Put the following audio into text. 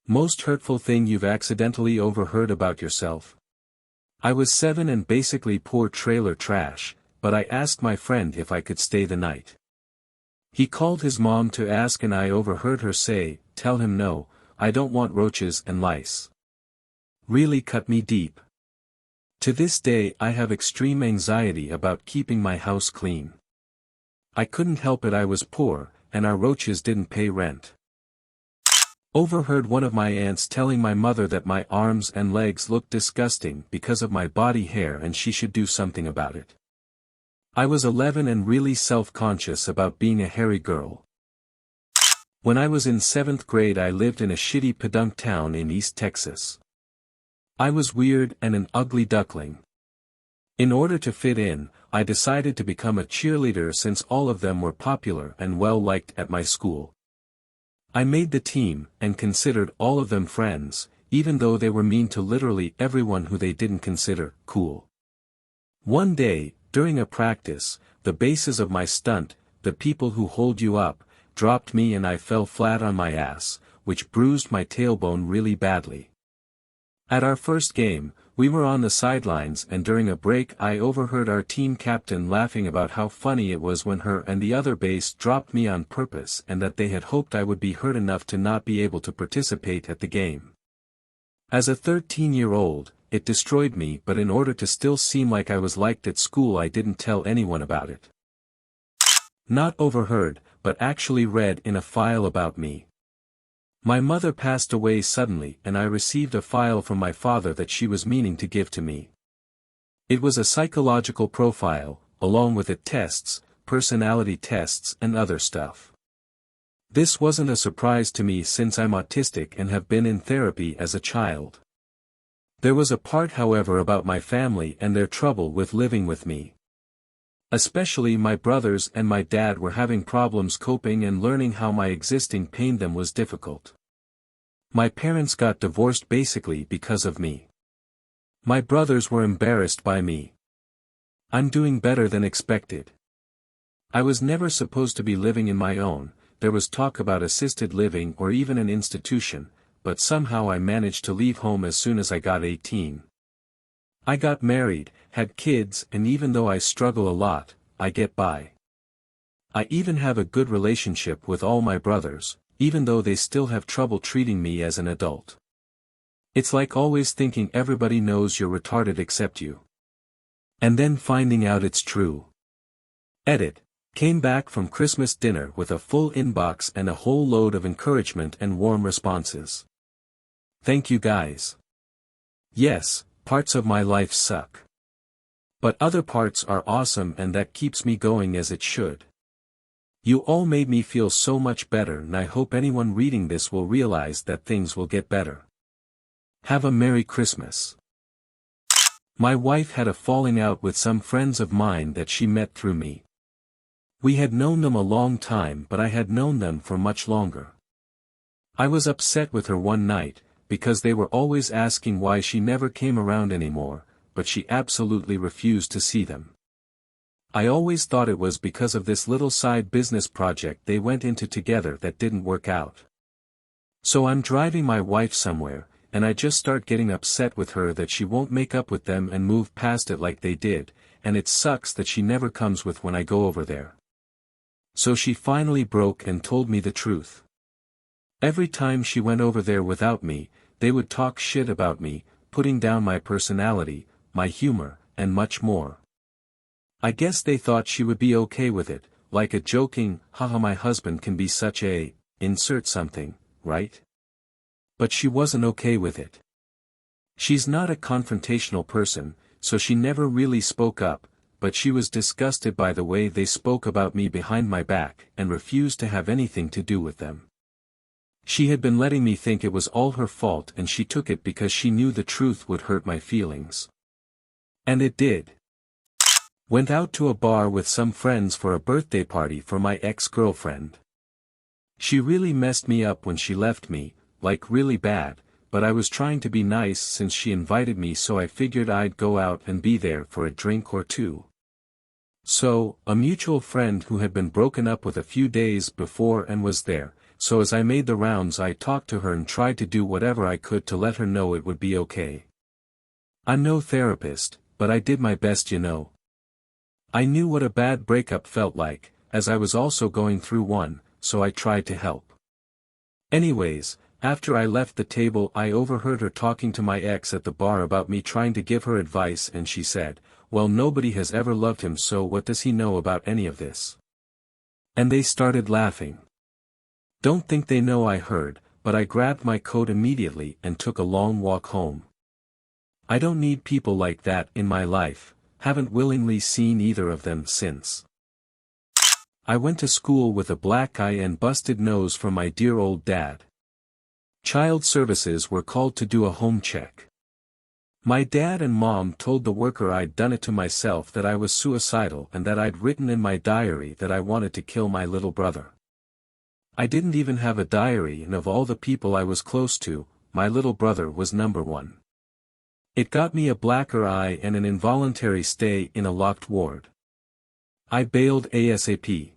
Most hurtful thing you've accidentally overheard about yourself. I was 7 and basically poor trailer trash, but I asked my friend if I could stay the night. He called his mom to ask and I overheard her say, "Tell him no, I don't want roaches and lice." Really cut me deep. To this day I have extreme anxiety about keeping my house clean. I couldn't help it, I was poor, and our roaches didn't pay rent. Overheard one of my aunts telling my mother that my arms and legs looked disgusting because of my body hair and she should do something about it. I was 11 and really self-conscious about being a hairy girl. When I was in 7th grade I lived in a shitty podunk town in East Texas. I was weird and an ugly duckling. In order to fit in, I decided to become a cheerleader since all of them were popular and well-liked at my school. I made the team, and considered all of them friends, even though they were mean to literally everyone who they didn't consider cool. One day, during a practice, the bases of my stunt, the people who hold you up, dropped me and I fell flat on my ass, which bruised my tailbone really badly. At our first game, we were on the sidelines and during a break I overheard our team captain laughing about how funny it was when her and the other base dropped me on purpose and that they had hoped I would be hurt enough to not be able to participate at the game. As a 13-year-old, it destroyed me, but in order to still seem like I was liked at school I didn't tell anyone about it. Not overheard, but actually read in a file about me. My mother passed away suddenly and I received a file from my father that she was meaning to give to me. It was a psychological profile, along with it tests, personality tests and other stuff. This wasn't a surprise to me since I'm autistic and have been in therapy as a child. There was a part however about my family and their trouble with living with me. Especially my brothers and my dad were having problems coping and learning how my existing pained them was difficult. My parents got divorced basically because of me. My brothers were embarrassed by me. I'm doing better than expected. I was never supposed to be living in my own, there was talk about assisted living or even an institution, but somehow I managed to leave home as soon as I got 18. I got married, had kids, and even though I struggle a lot, I get by. I even have a good relationship with all my brothers, even though they still have trouble treating me as an adult. It's like always thinking everybody knows you're retarded except you. And then finding out it's true. Edit. Came back from Christmas dinner with a full inbox and a whole load of encouragement and warm responses. Thank you guys. Yes, parts of my life suck. But other parts are awesome and that keeps me going as it should. You all made me feel so much better and I hope anyone reading this will realize that things will get better. Have a Merry Christmas. My wife had a falling out with some friends of mine that she met through me. We had known them a long time but I had known them for much longer. I was upset with her one night, because they were always asking why she never came around anymore, but she absolutely refused to see them. I always thought it was because of this little side business project they went into together that didn't work out. So I'm driving my wife somewhere, and I just start getting upset with her that she won't make up with them and move past it like they did, and it sucks that she never comes with when I go over there. So she finally broke and told me the truth. Every time she went over there without me, they would talk shit about me, putting down my personality, my humor, and much more. I guess they thought she would be okay with it, like a joking, haha my husband can be such a, insert something, right? But she wasn't okay with it. She's not a confrontational person, so she never really spoke up, but she was disgusted by the way they spoke about me behind my back and refused to have anything to do with them. She had been letting me think it was all her fault and she took it because she knew the truth would hurt my feelings. And it did. Went out to a bar with some friends for a birthday party for my ex-girlfriend. She really messed me up when she left me, like really bad, but I was trying to be nice since she invited me so I figured I'd go out and be there for a drink or two. So, a mutual friend who had been broken up with a few days before and was there, so as I made the rounds I talked to her and tried to do whatever I could to let her know it would be okay. I'm no therapist, but I did my best, you know. I knew what a bad breakup felt like, as I was also going through one, so I tried to help. Anyways, after I left the table I overheard her talking to my ex at the bar about me trying to give her advice, and she said, "Well, nobody has ever loved him, so what does he know about any of this?" And they started laughing. Don't think they know I heard, but I grabbed my coat immediately and took a long walk home. I don't need people like that in my life, haven't willingly seen either of them since. I went to school with a black eye and busted nose from my dear old dad. Child services were called to do a home check. My dad and mom told the worker I'd done it to myself, that I was suicidal, and that I'd written in my diary that I wanted to kill my little brother. I didn't even have a diary, and of all the people I was close to, my little brother was number one. It got me a blacker eye and an involuntary stay in a locked ward. I bailed ASAP.